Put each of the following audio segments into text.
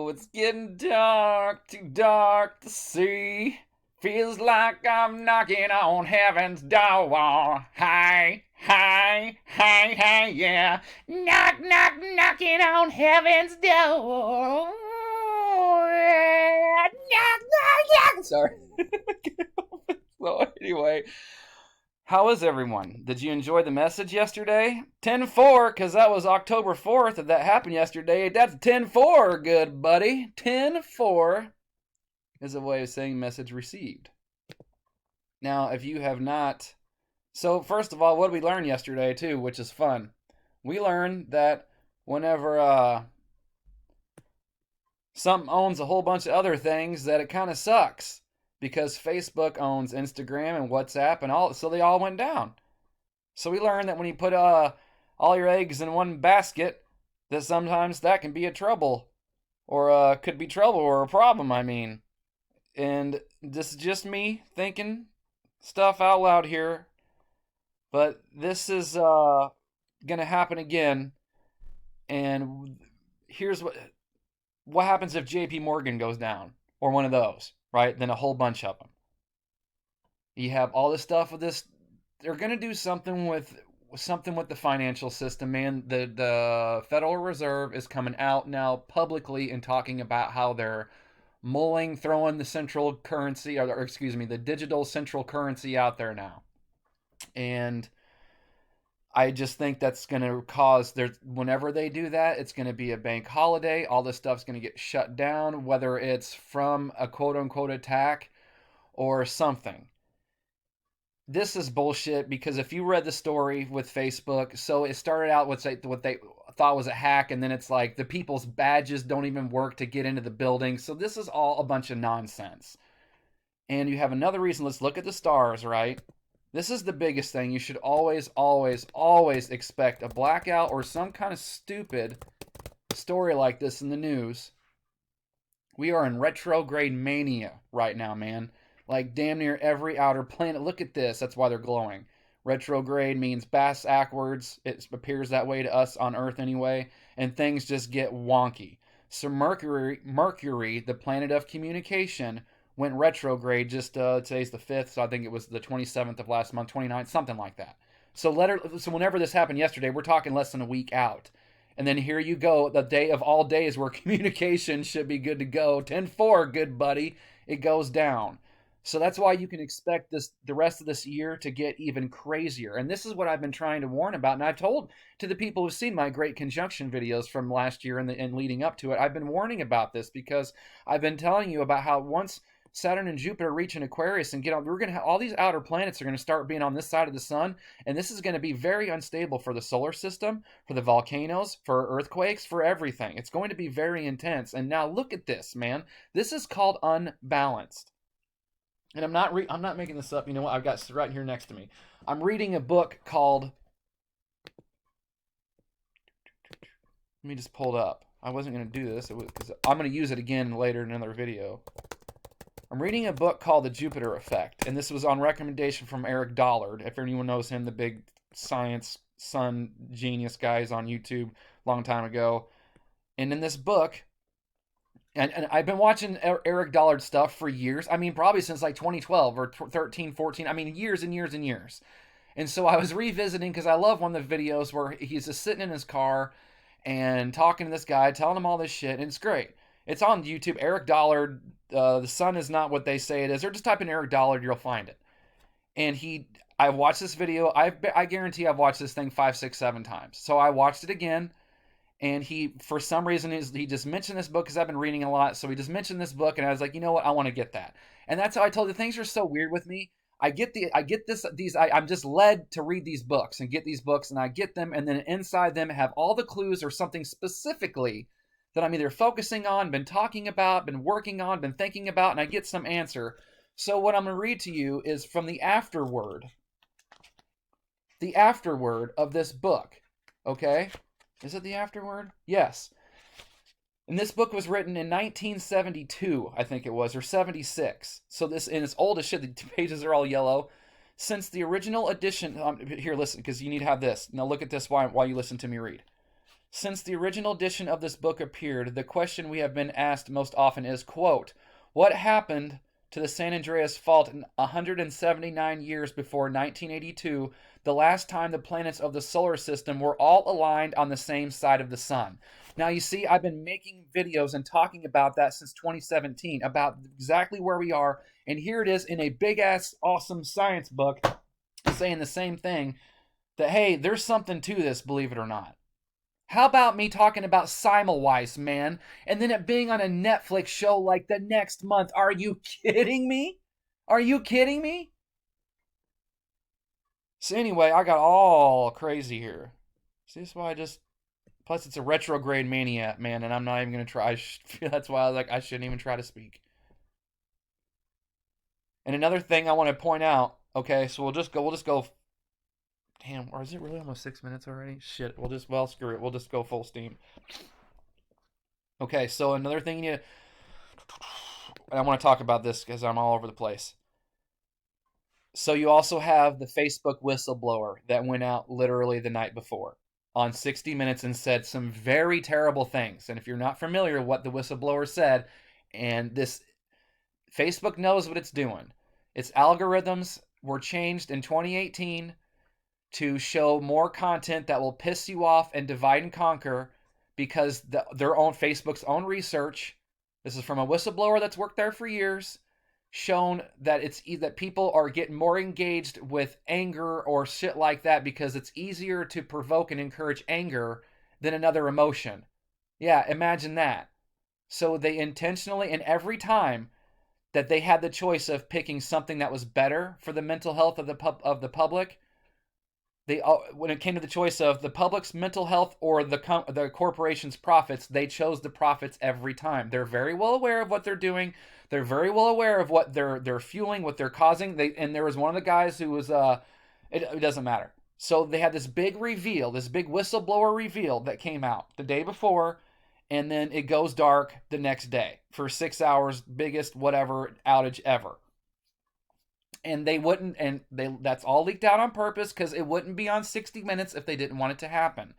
it's getting dark, too dark to see. Feels like I'm knocking on heaven's door. Hi, hi, hi, hi, yeah. Knock, knock, knocking on heaven's door. Knock, knock, knock. Sorry. So anyway, how is everyone? Did you enjoy the message yesterday? 10-4, because that was October 4th. If that happened yesterday, that's 10-4, good buddy. 10-4 is a way of saying message received. Now, if you have not... So, first of all, what did we learn yesterday, too, which is fun? We learned that whenever something owns a whole bunch of other things, that it kind of sucks. Because Facebook owns Instagram and WhatsApp and all, so they all went down. So we learned that when you put all your eggs in one basket, that sometimes that can be a trouble, or could be trouble or a problem. I mean, and this is just me thinking stuff out loud here, but this is gonna happen again. And here's what happens if J.P. Morgan goes down, or one of those. Right? Then a whole bunch of them. You have all this stuff with this. They're going to do something with the financial system, man. The Federal Reserve is coming out now publicly and talking about how they're throwing the central currency, or excuse me, the digital central currency out there now. And I just think that's going to cause, whenever they do that, it's going to be a bank holiday. All this stuff's going to get shut down, whether it's from a quote-unquote attack or something. This is bullshit, because if you read the story with Facebook, so it started out with what they thought was a hack, and then it's like the people's badges don't even work to get into the building. So this is all a bunch of nonsense. And you have another reason. Let's look at the stars, right? This is the biggest thing. You should always, always, always expect a blackout or some kind of stupid story like this in the news. We are in retrograde mania right now, man. Like damn near every outer planet. Look at this. That's why they're glowing. Retrograde means backwards. It appears that way to us on Earth anyway. And things just get wonky. So Mercury, the planet of communication, went retrograde just today's the 5th, so I think it was the 27th of last month, 29th, something like that. So whenever this happened yesterday, we're talking less than a week out. And then here you go, the day of all days where communication should be good to go. 10-4, good buddy. It goes down. So that's why you can expect the rest of this year to get even crazier. And this is what I've been trying to warn about. And I've told to the people who've seen my great conjunction videos from last year and leading up to it, I've been warning about this, because I've been telling you about how once Saturn and Jupiter reach in Aquarius and get on, we're going to have all these outer planets are going to start being on this side of the sun, and this is going to be very unstable for the solar system, for the volcanoes, for earthquakes, for everything. It's going to be very intense. And now look at this, man. This is called unbalanced. And I'm not making this up. You know what? I've got right here next to me. I'm reading a book called, let me just pull it up. I wasn't going to do this because I'm going to use it again later in another video. I'm reading a book called The Jupiter Effect, and this was on recommendation from Eric Dollard. If anyone knows him, the big science sun genius guys on YouTube a long time ago. And in this book, and I've been watching Eric Dollard stuff for years. I mean, probably since like 2012 or 13, 14. I mean, years and years and years. And so I was revisiting, because I love one of the videos where he's just sitting in his car and talking to this guy, telling him all this shit, and it's great. It's on YouTube. Eric Dollard, the sun is not what they say it is. Or just type in Eric Dollard, you'll find it. And I watched this video. I guarantee I've watched this thing 5, 6, 7 times. So I watched it again. And for some reason, he just mentioned this book, because I've been reading a lot. So he just mentioned this book, and I was like, you know what? I want to get that. And that's how I told you, things are so weird with me. I'm just led to read these books and get these books, and I get them. And then inside them have all the clues or something specifically that I'm either focusing on, been talking about, been working on, been thinking about, and I get some answer. So what I'm going to read to you is from the afterword of this book. Okay? Is it the afterword? Yes. And this book was written in 1972, I think it was, or 76. So and it's old as shit. The pages are all yellow. Since the original edition, here, listen, because you need to have this. Now look at this while you listen to me read. Since the original edition of this book appeared, the question we have been asked most often is, quote, what happened to the San Andreas Fault in 179 years before 1982, the last time the planets of the solar system were all aligned on the same side of the sun? Now, you see, I've been making videos and talking about that since 2017, about exactly where we are, and here it is in a big-ass, awesome science book saying the same thing, that, hey, there's something to this, believe it or not. How about me talking about Semmelweis, man, and then it being on a Netflix show like the next month? Are you kidding me? Are you kidding me? So anyway, I got all crazy here. See, that's why I just... Plus, it's a retrograde mania, man, and I'm not even going to try. That's why I was like, I shouldn't even try to speak. And another thing I want to point out, okay, so we'll just go. Damn, or is it really almost 6 minutes already? Shit, well, screw it. We'll just go full steam. Okay, so another thing you need to, I want to talk about this because I'm all over the place. So you also have the Facebook whistleblower that went out literally the night before on 60 Minutes and said some very terrible things. And if you're not familiar with what the whistleblower said, and this, Facebook knows what it's doing. Its algorithms were changed in 2018 to show more content that will piss you off and divide and conquer, because their own Facebook's own research, this is from a whistleblower that's worked there for years, shown that that people are getting more engaged with anger or shit like that because it's easier to provoke and encourage anger than another emotion. Yeah, imagine that. So they intentionally, and every time that they had the choice of picking something that was better for the mental health of the public, when it came to the choice of the public's mental health or the corporation's profits, they chose the profits every time. They're very well aware of what they're doing. They're very well aware of what they're fueling, what they're causing. And there was one of the guys who was it doesn't matter. So they had this big reveal, this big whistleblower reveal that came out the day before, and then it goes dark the next day for 6 hours, biggest whatever outage ever. And they wouldn't, and that's all leaked out on purpose because it wouldn't be on 60 Minutes if they didn't want it to happen.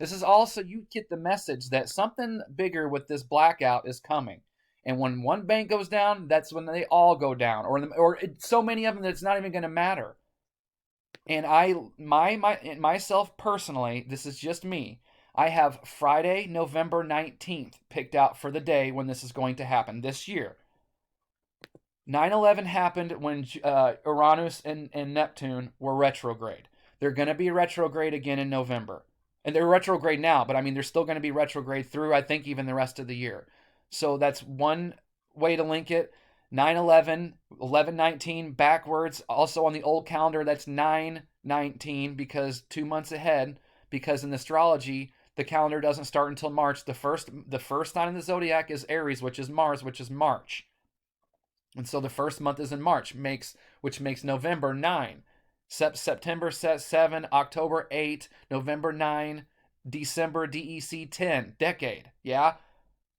This is also, you get the message that something bigger with this blackout is coming. And when one bank goes down, that's when they all go down, or so many of them that it's not even going to matter. And myself personally, this is just me, I have Friday, November 19th picked out for the day when this is going to happen this year. 9/11 happened when Uranus and Neptune were retrograde. They're going to be retrograde again in November. And they're retrograde now, but I mean, they're still going to be retrograde through, I think, even the rest of the year. So that's one way to link it. 9/11, 11/19 backwards. Also on the old calendar, that's 9/19 because 2 months ahead. Because in astrology, the calendar doesn't start until March. The first sign in the zodiac is Aries, which is Mars, which is March. And so the first month is in March, which makes November 9. September 7, October 8, November 9, December DEC 10, decade. Yeah?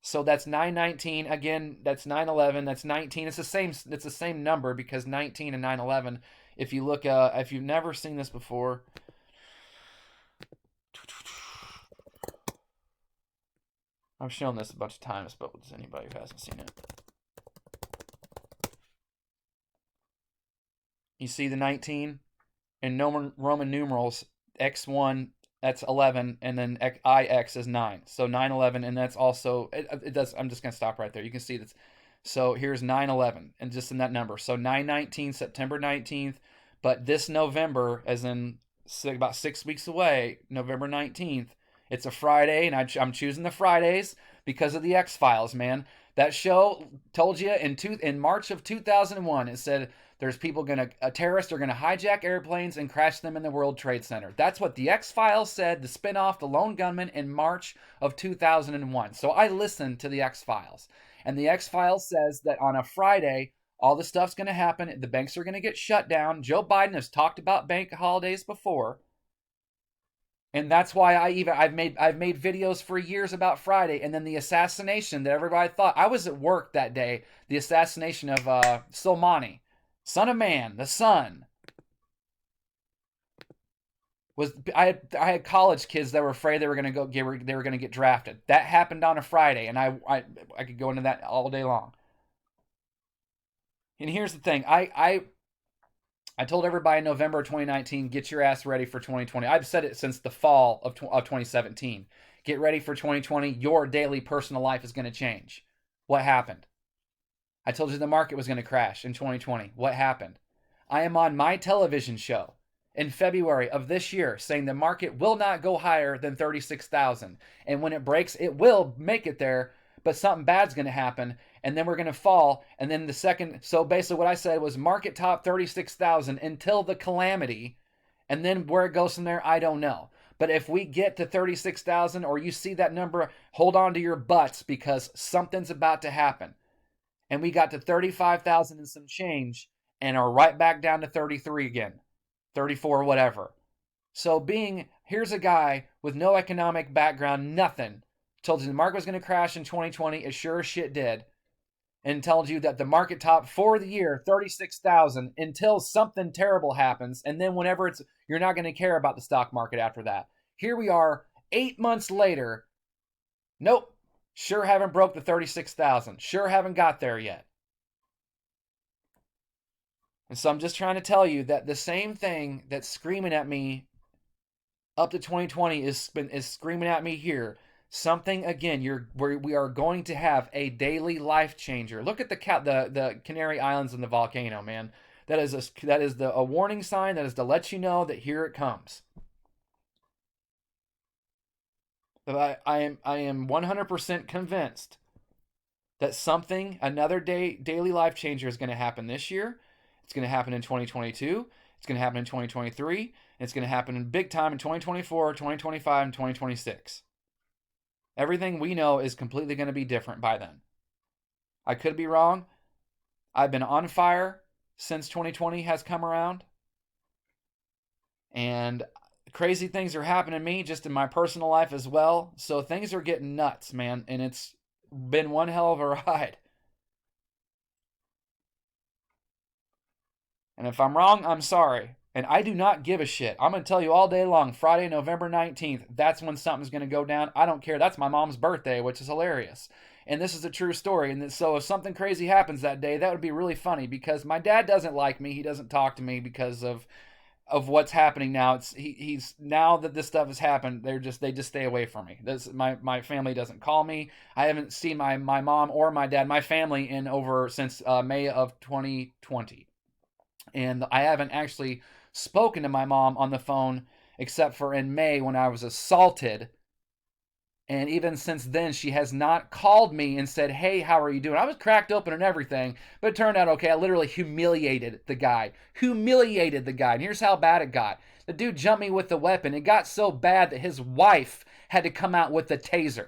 So that's 9/19. Again, that's 9/11. That's 19. It's the same number because 19 and 9/11. If you look, if you've never seen this before, I've shown this a bunch of times, but with anybody who hasn't seen it. You see the 19 in Roman numerals, X1, that's 11, and then IX is 9. So 9/11, and that's also, it does, I'm just going to stop right there. You can see this. So here's 9/11, and just in that number. So 9/19, September 19th, but this November, as in about 6 weeks away, November 19th, it's a Friday, and I'm choosing the Fridays because of the X-Files, man. That show told you in March of 2001, it said there's terrorists are going to hijack airplanes and crash them in the World Trade Center. That's what the X-Files said, the spinoff, The Lone Gunman, in March of 2001. So I listened to the X-Files. And the X-Files says that on a Friday, all the stuff's going to happen. The banks are going to get shut down. Joe Biden has talked about bank holidays before. And that's why I've made videos for years about Friday. And then the assassination that everybody thought, I was at work that day, the assassination of Soleimani, son of man, the son. I had college kids that were afraid they were going to they were going to get drafted. That happened on a Friday, and I could go into that all day long. And here's the thing, I told everybody in November of 2019, get your ass ready for 2020. I've said it since the fall of 2017. Get ready for 2020. Your daily personal life is going to change. What happened? I told you the market was going to crash in 2020. What happened? I am on my television show in February of this year saying the market will not go higher than 36,000. And when it breaks, it will make it there, but something bad's going to happen. And then we're going to fall. And then the second, so basically what I said was market top 36,000 until the calamity. And then where it goes from there, I don't know. But if we get to 36,000 or you see that number, hold on to your butts because something's about to happen. And we got to 35,000 and some change and are right back down to 33 again, 34, whatever. So here's a guy with no economic background, nothing, told you the market was going to crash in 2020, it sure as shit did, and told you that the market top for the year, 36,000, until something terrible happens, and then whenever you're not going to care about the stock market after that. Here we are, 8 months later, nope. Sure haven't broke the 36,000. Sure haven't got there yet. And so I'm just trying to tell you that the same thing that's screaming at me up to 2020 is screaming at me here. Something again, we are going to have a daily life changer. Look at the Canary Islands and the volcano, man. That is a warning sign. That is to let you know that here it comes. But I am 100% convinced that another daily life changer is going to happen this year. It's going to happen in 2022. It's going to happen in 2023. And it's going to happen in big time in 2024, 2025, and 2026. Everything we know is completely going to be different by then. I could be wrong. I've been on fire since 2020 has come around. And crazy things are happening to me just in my personal life as well. So things are getting nuts, man. And it's been one hell of a ride. And if I'm wrong, I'm sorry. And I do not give a shit. I'm going to tell you all day long, Friday, November 19th, that's when something's going to go down. I don't care. That's my mom's birthday, which is hilarious. And this is a true story. And so if something crazy happens that day, that would be really funny because my dad doesn't like me. He doesn't talk to me because of what's happening now. He's now that this stuff has happened, they just stay away from me. My family doesn't call me. I haven't seen my mom or my dad, my family since May of 2020. And I haven't actually spoken to my mom on the phone except for in May when I was assaulted. And even since then, she has not called me and said, hey, how are you doing? I was cracked open and everything, but it turned out okay. I literally humiliated the guy. And here's how bad it got. The dude jumped me with the weapon. It got so bad that his wife had to come out with the taser.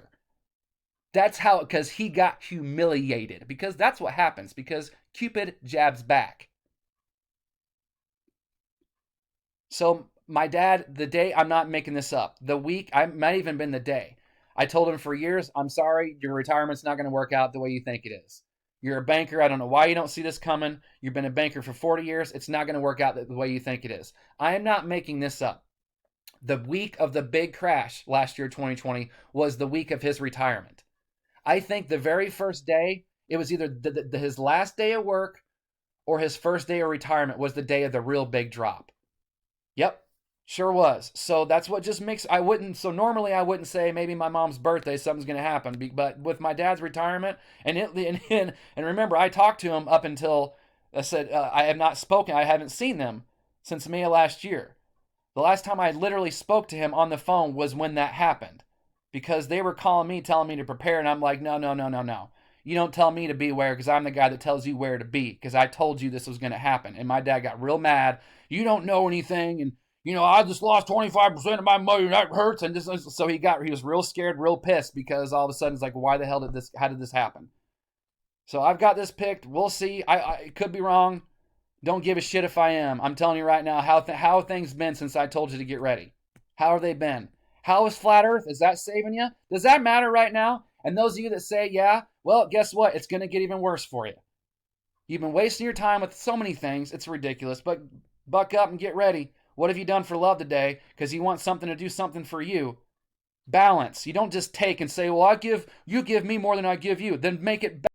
That's how, because he got humiliated. Because that's what happens. Because Cupid jabs back. So my dad, the day, I'm not making this up, the week, I might even been the day, I told him for years, I'm sorry, your retirement's not going to work out the way you think it is. You're a banker. I don't know why you don't see this coming. You've been a banker for 40 years. It's not going to work out the way you think it is. I am not making this up. The week of the big crash last year, 2020, was the week of his retirement. I think the very first day, it was either his last day of work or his first day of retirement was the day of the real big drop. Yep, sure was. So that's what just makes, so normally I wouldn't say maybe my mom's birthday, something's going to happen. But with my dad's retirement, and remember, I talked to him up until, I said, I have not spoken, I haven't seen them since May of last year. The last time I literally spoke to him on the phone was when that happened. Because they were calling me, telling me to prepare, and I'm like, no. You don't tell me to be where, because I'm the guy that tells you where to be, because I told you this was going to happen. And my dad got real mad. You don't know anything, and, I just lost 25% of my money, and that hurts. And so he was real scared, real pissed, because all of a sudden it's like, why the hell how did this happen? So I've got this picked. We'll see. I could be wrong. Don't give a shit if I am. I'm telling you right now how have things been since I told you to get ready. How have they been? How is Flat Earth? Is that saving you? Does that matter right now? And those of you that say, yeah, well, guess what? It's going to get even worse for you. You've been wasting your time with so many things. It's ridiculous. But buck up and get ready. What have you done for love today? Because you want something to do something for you. Balance. You don't just take and say, well, you give me more than I give you. Then make it